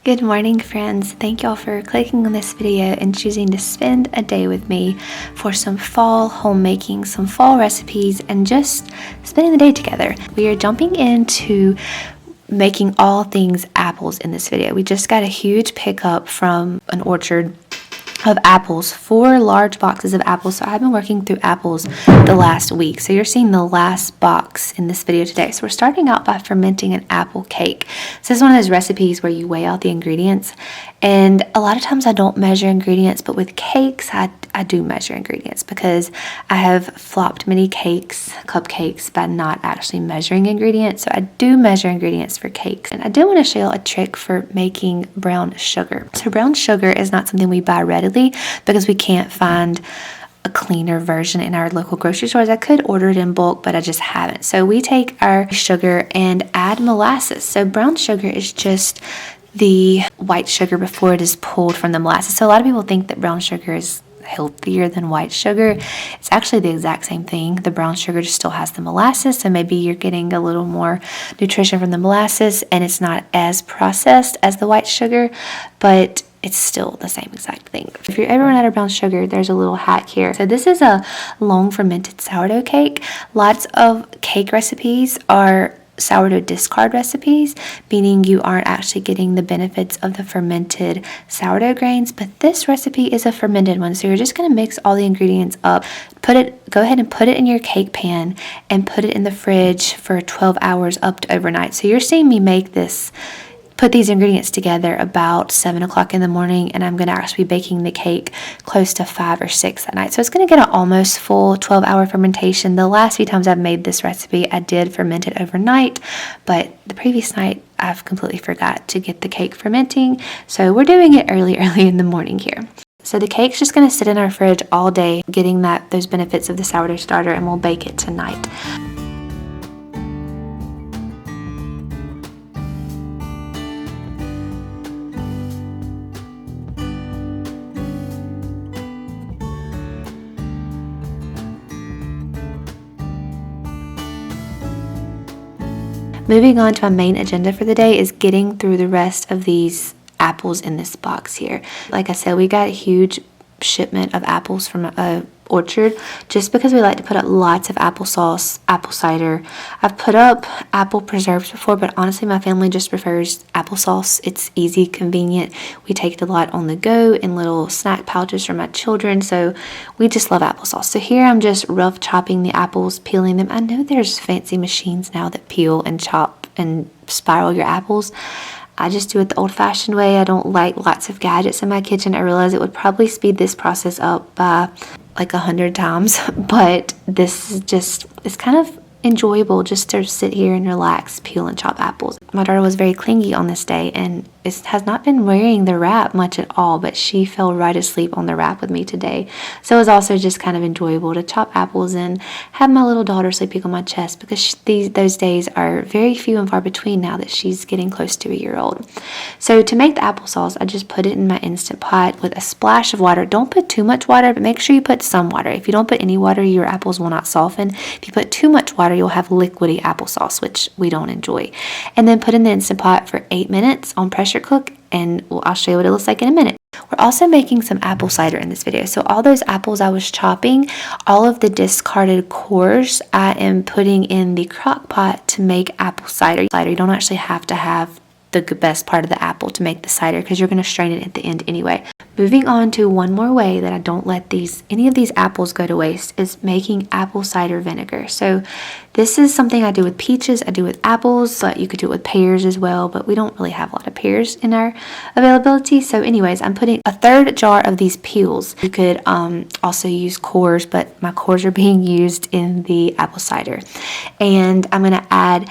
Good morning, friends. Thank y'all for clicking on this video and choosing to spend a day with me for some fall homemaking, some fall recipes, and just spending the day together. We are jumping into making all things apples in this video. We just got a huge pickup from an orchard of apples, 4 large boxes of apples. So I've been working through apples the last week. So you're seeing the last box in this video today. So we're starting out by fermenting an apple cake. So this is one of those recipes where you weigh out the ingredients. And a lot of times I don't measure ingredients, but with cakes, I do measure ingredients because I have flopped many cupcakes by not actually measuring ingredients. So I do measure ingredients for cakes. And I do want to show you a trick for making brown sugar. So brown sugar is not something we buy readily because we can't find a cleaner version in our local grocery stores. I could order it in bulk, but I just haven't. So we take our sugar and add molasses. So brown sugar is just the white sugar before it is pulled from the molasses. So a lot of people think that brown sugar is healthier than white sugar. It's actually the exact same thing. The brown sugar just still has the molasses, so maybe you're getting a little more nutrition from the molasses and it's not as processed as the white sugar, but it's still the same exact thing. If you're ever run out of brown sugar, there's a little hack here. So this is a long fermented sourdough cake. Lots of cake recipes are sourdough discard recipes, meaning you aren't actually getting the benefits of the fermented sourdough grains, but this recipe is a fermented one. So you're just going to mix all the ingredients up, go ahead and put it in your cake pan and put it in the fridge for 12 hours up to overnight. So you're seeing me put these ingredients together about 7 o'clock in the morning, and I'm going to actually be baking the cake close to 5 or 6 that night. So it's going to get an almost full 12-hour fermentation. The last few times I've made this recipe, I did ferment it overnight, but the previous night I've completely forgot to get the cake fermenting. So we're doing it early in the morning here. So the cake's just going to sit in our fridge all day, getting those benefits of the sourdough starter, and we'll bake it tonight. Moving on to my main agenda for the day is getting through the rest of these apples in this box here. Like I said, we got a huge shipment of apples from an orchard just because we like to put up lots of applesauce, apple cider. I've put up apple preserves before, but honestly my family just prefers applesauce. It's easy, convenient. We take it a lot on the go in little snack pouches for my children, so we just love applesauce. So here I'm just rough chopping the apples, peeling them. I know there's fancy machines now that peel and chop and spiral your apples. I just do it the old-fashioned way. I don't like lots of gadgets in my kitchen. I realize it would probably speed this process up by like 100 times, but this is just, it's kind of enjoyable just to sit here and relax, peel and chop apples. My daughter was very clingy on this day and has not been wearing the wrap much at all, but she fell right asleep on the wrap with me today. So it was also just kind of enjoyable to chop apples and have my little daughter sleeping on my chest, because those days are very few and far between now that she's getting close to a year old. So to make the applesauce, I just put it in my Instant Pot with a splash of water. Don't put too much water, but make sure you put some water. If you don't put any water, your apples will not soften. If you put too much water, you'll have liquidy applesauce, which we don't enjoy. And then put in the Instant Pot for 8 minutes on pressure cook, and I'll show you what it looks like in a minute. We're also making some apple cider in this video. So all those apples I was chopping, all of the discarded cores, I am putting in the crock pot to make apple cider. You don't actually have to have the best part of the apple to make the cider because you're going to strain it at the end anyway. Moving on to one more way that I don't let any of these apples go to waste is making apple cider vinegar. So this is something I do with peaches, I do with apples, but you could do it with pears as well, but we don't really have a lot of pears in our availability. So anyways, I'm putting a 1/3 jar of these peels. You could also use cores, but my cores are being used in the apple cider. And I'm going to add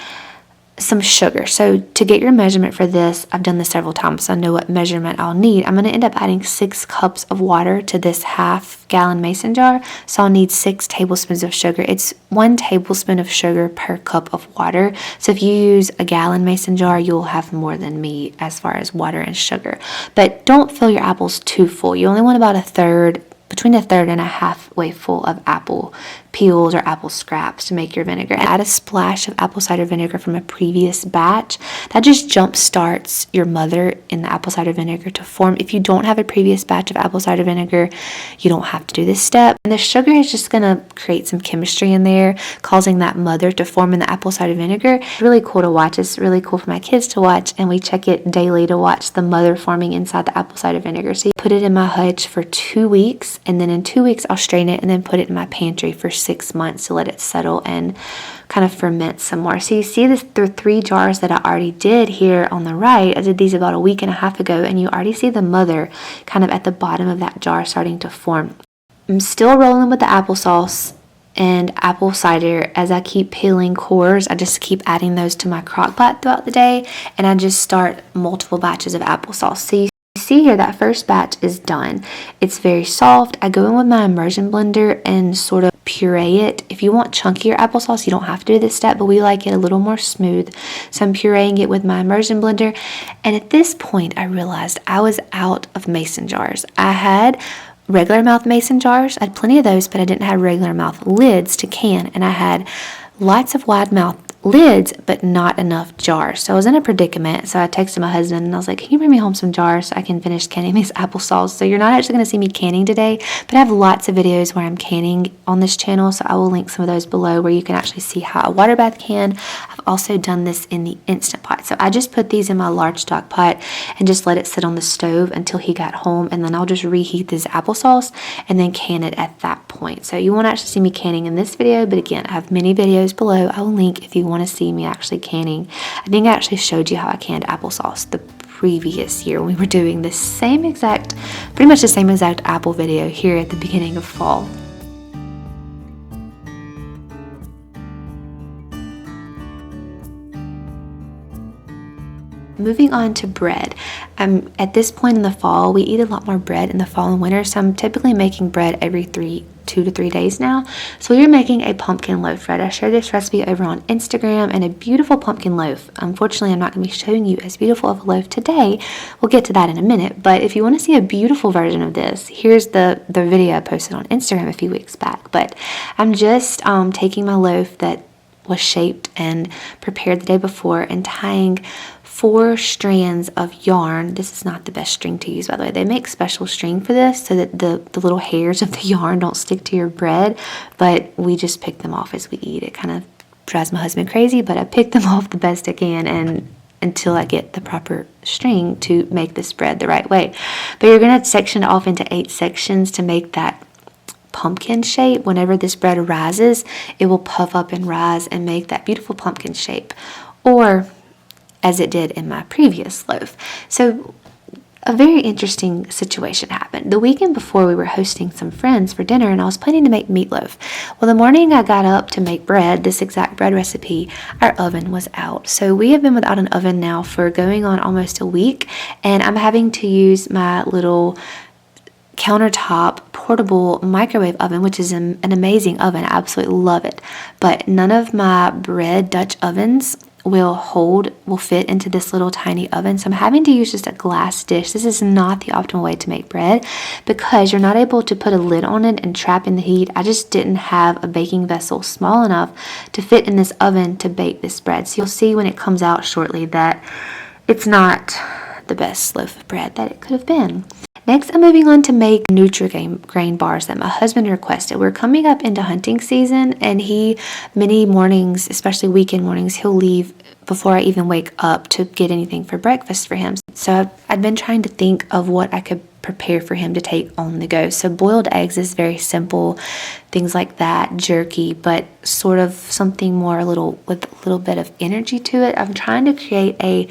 some sugar. So to get your measurement for this, I've done this several times, so I know what measurement I'll need. I'm going to end up adding 6 cups of water to this 1/2 gallon mason jar, so I'll need 6 tablespoons of sugar. It's 1 tablespoon of sugar per cup of water. So if you use a gallon mason jar, you'll have more than me as far as water and sugar. But don't fill your apples too full. You only want about 1/3 between a third and a halfway full of apple peels or apple scraps to make your vinegar. Add a splash of apple cider vinegar from a previous batch. That just jump starts your mother in the apple cider vinegar to form. If you don't have a previous batch of apple cider vinegar, you don't have to do this step. And the sugar is just going to create some chemistry in there, causing that mother to form in the apple cider vinegar. It's really cool to watch. It's really cool for my kids to watch, and we check it daily to watch the mother forming inside the apple cider vinegar. So you put it in my hutch for 2 weeks, and then in 2 weeks I'll strain it and then put it in my pantry for 6 months to let it settle and kind of ferment some more. So you see this, the 3 jars that I already did here on the right. I did these about a week and a half ago, and you already see the mother kind of at the bottom of that jar starting to form. I'm still rolling with the applesauce and apple cider. As I keep peeling cores, I just keep adding those to my crock pot throughout the day, and I just start multiple batches of applesauce. So you see here that first batch is done. It's very soft. I go in with my immersion blender and sort of puree it. If you want chunkier applesauce, you don't have to do this step, but we like it a little more smooth. So I'm pureeing it with my immersion blender. And at this point, I realized I was out of mason jars. I had regular mouth mason jars. I had plenty of those, but I didn't have regular mouth lids to can. And I had lots of wide mouth lids, but not enough jars. So I was in a predicament. So I texted my husband and I was like, can you bring me home some jars so I can finish canning these applesauce? So you're not actually going to see me canning today, but I have lots of videos where I'm canning on this channel. So I will link some of those below where you can actually see how a water bath can. I've also done this in the Instant Pot. So I just put these in my large stock pot and just let it sit on the stove until he got home. And then I'll just reheat this applesauce and then can it at that point. So you won't actually see me canning in this video, but again, I have many videos below. I will link if you want to see me actually canning. I think I actually showed you how I canned applesauce the previous year when we were doing the same exact, pretty much the same exact apple video here at the beginning of fall. Moving on to bread. At this point in the fall, we eat a lot more bread in the fall and winter, so I'm typically making bread every 2 to 3 days now. So we are making a pumpkin loaf bread. I shared this recipe over on Instagram, and a beautiful pumpkin loaf. Unfortunately, I'm not going to be showing you as beautiful of a loaf today. We'll get to that in a minute, but if you want to see a beautiful version of this, here's the video I posted on Instagram a few weeks back. But I'm just taking my loaf that was shaped and prepared the day before and tying 4 strands of yarn. This is not the best string to use, by the way. They make special string for this so that the little hairs of the yarn don't stick to your bread, but we just pick them off as we eat. It kind of drives my husband crazy, but I pick them off the best I can and until I get the proper string to make this bread the right way. But you're going to section it off into 8 sections to make that pumpkin shape. Whenever this bread rises, it will puff up and rise and make that beautiful pumpkin shape, or as it did in my previous loaf. So a very interesting situation happened. The weekend before, we were hosting some friends for dinner, and I was planning to make meatloaf. Well, the morning I got up to make bread, this exact bread recipe, our oven was out. So we have been without an oven now for going on almost a week, and I'm having to use my little countertop portable microwave oven, which is an amazing oven. I absolutely love it. But none of my bread Dutch ovens will fit into this little tiny oven, so I'm having to use just a glass dish. This is not the optimal way to make bread because you're not able to put a lid on it and trap in the heat. I just didn't have a baking vessel small enough to fit in this oven to bake this bread. So you'll see when it comes out shortly that it's not the best loaf of bread that it could have been. Next, I'm moving on to make Nutri-Grain bars that my husband requested. We're coming up into hunting season, and many mornings, especially weekend mornings, he'll leave before I even wake up to get anything for breakfast for him. So I've been trying to think of what I could prepare for him to take on the go. So boiled eggs is very simple, things like that, jerky, but sort of something more with a little bit of energy to it. I'm trying to create a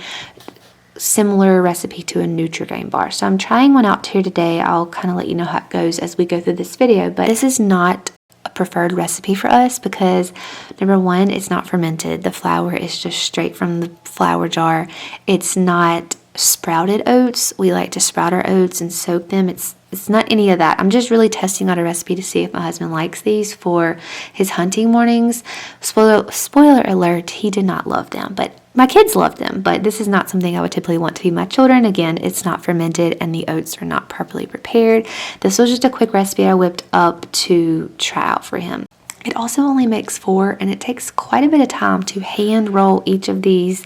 similar recipe to a Nutri-Grain bar. So I'm trying one out here today. I'll kind of let you know how it goes as we go through this video, but this is not a preferred recipe for us because number one, it's not fermented. The flour is just straight from the flour jar. It's not sprouted oats. We like to sprout our oats and soak them. It's not any of that. I'm just really testing out a recipe to see if my husband likes these for his hunting mornings. Spoiler alert, he did not love them, but my kids love them, but this is not something I would typically want to feed my children. Again, it's not fermented and the oats are not properly prepared. This was just a quick recipe I whipped up to try out for him. It also only makes 4, and it takes quite a bit of time to hand roll each of these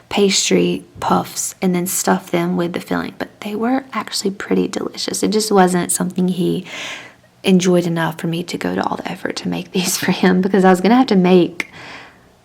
pastry puffs and then stuff them with the filling, but they were actually pretty delicious. It just wasn't something he enjoyed enough for me to go to all the effort to make these for him, because I was gonna have to make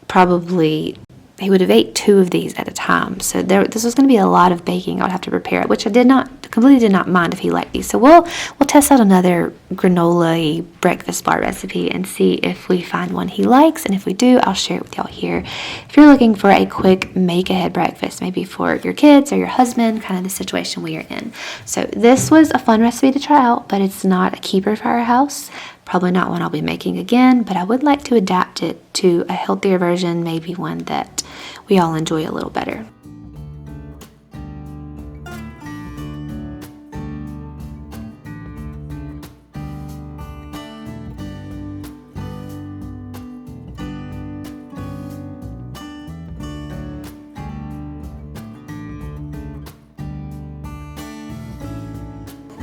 probably, he would have ate 2 of these at a time, so this was going to be a lot of baking I would have to prepare, which I completely did not mind if he liked these. So we'll test out another granola breakfast bar recipe and see if we find one he likes, and if we do, I'll share it with y'all here. If you're looking for a quick make ahead breakfast, maybe for your kids or your husband, kind of the situation we are in. So this was a fun recipe to try out, but it's not a keeper for our house. Probably not one I'll be making again, but I would like to adapt it to a healthier version, maybe one that we all enjoy a little better.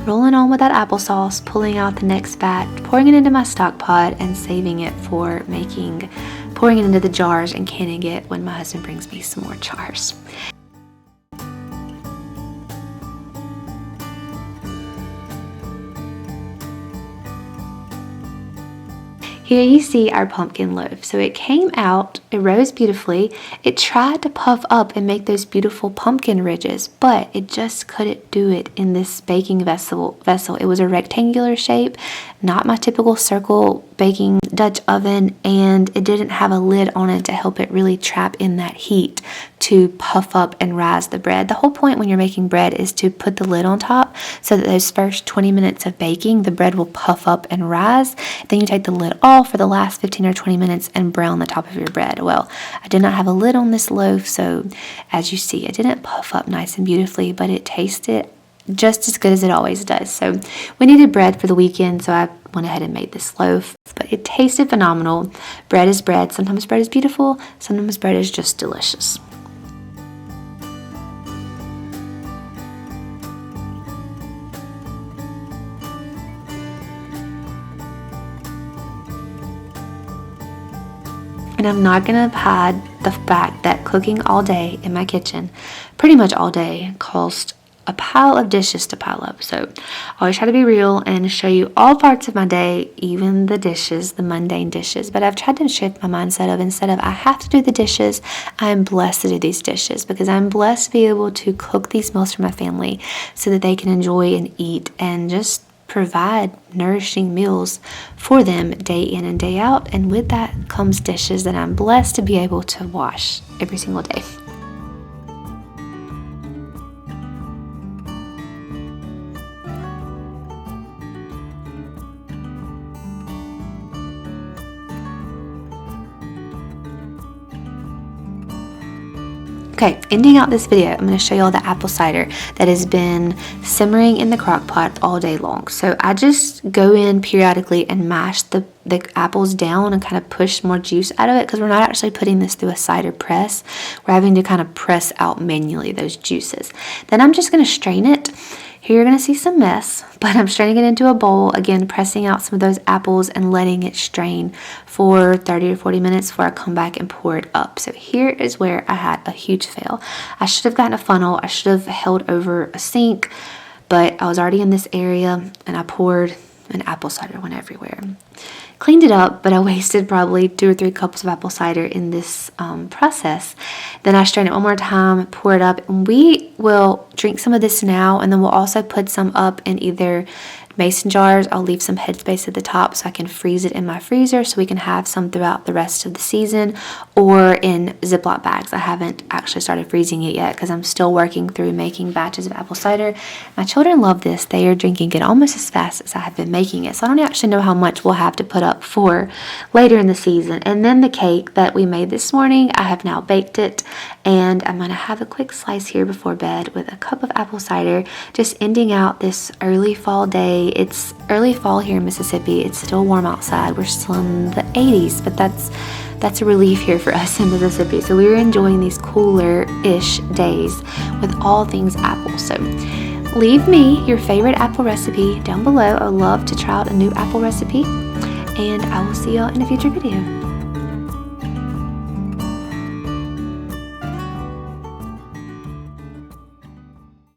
Rolling on with that applesauce, pulling out the next batch, pouring it into my stock pot, and saving it for pouring it into the jars and canning it when my husband brings me some more jars. Here you see our pumpkin loaf. So it came out, it rose beautifully. It tried to puff up and make those beautiful pumpkin ridges, but it just couldn't do it in this baking vessel. It was a rectangular shape, not my typical circle baking Dutch oven, and it didn't have a lid on it to help it really trap in that heat to puff up and rise the bread. The whole point when you're making bread is to put the lid on top so that those first 20 minutes of baking, the bread will puff up and rise. Then you take the lid off for the last 15 or 20 minutes and brown the top of your bread. Well, I did not have a lid on this loaf, so as you see, it didn't puff up nice and beautifully, but it tasted just as good as it always does. So we needed bread for the weekend, so I went ahead and made this loaf, but it tasted phenomenal. Bread is bread. Sometimes bread is beautiful, sometimes bread is just delicious. And I'm not gonna hide the fact that cooking all day in my kitchen, pretty much all day, cost a pile of dishes to pile up. So I always try to be real and show you all parts of my day, even the dishes, the mundane dishes. But I've tried to shift my mindset of, instead of I have to do the dishes, I'm blessed to do these dishes, because I'm blessed to be able to cook these meals for my family so that they can enjoy and eat and just provide nourishing meals for them day in and day out. And with that comes dishes that I'm blessed to be able to wash every single day. Okay, ending out this video, I'm going to show you all the apple cider that has been simmering in the crock pot all day long. So I just go in periodically and mash the apples down and kind of push more juice out of it, because we're not actually putting this through a cider press. We're having to kind of press out manually those juices. Then I'm just going to strain it. Here you're going to see some mess, but I'm straining it into a bowl, again pressing out some of those apples and letting it strain for 30 or 40 minutes before I come back and pour it up. So here is where I had a huge fail. I should have gotten a funnel. I should have held over a sink, but I was already in this area and I poured, and apple cider went everywhere. Cleaned it up, but I wasted probably 2 or 3 cups of apple cider in this process. Then I strain it one more time, pour it up, and we will drink some of this now, and then we'll also put some up in either mason jars. I'll leave some headspace at the top so I can freeze it in my freezer so we can have some throughout the rest of the season, or in Ziploc bags. I haven't actually started freezing it yet because I'm still working through making batches of apple cider. My children love this. They are drinking it almost as fast as I have been making it, so I don't actually know how much we'll have to put up for later in the season. And then the cake that we made this morning, I have now baked it, and I'm going to have a quick slice here before bed with a cup of apple cider, just ending out this early fall day It's early fall here in Mississippi. It's still warm outside. We're still in the 80s, but that's a relief here for us in Mississippi. So we're enjoying these cooler-ish days with all things apple. So leave me your favorite apple recipe down below. I would love to try out a new apple recipe, and I will see y'all in a future video.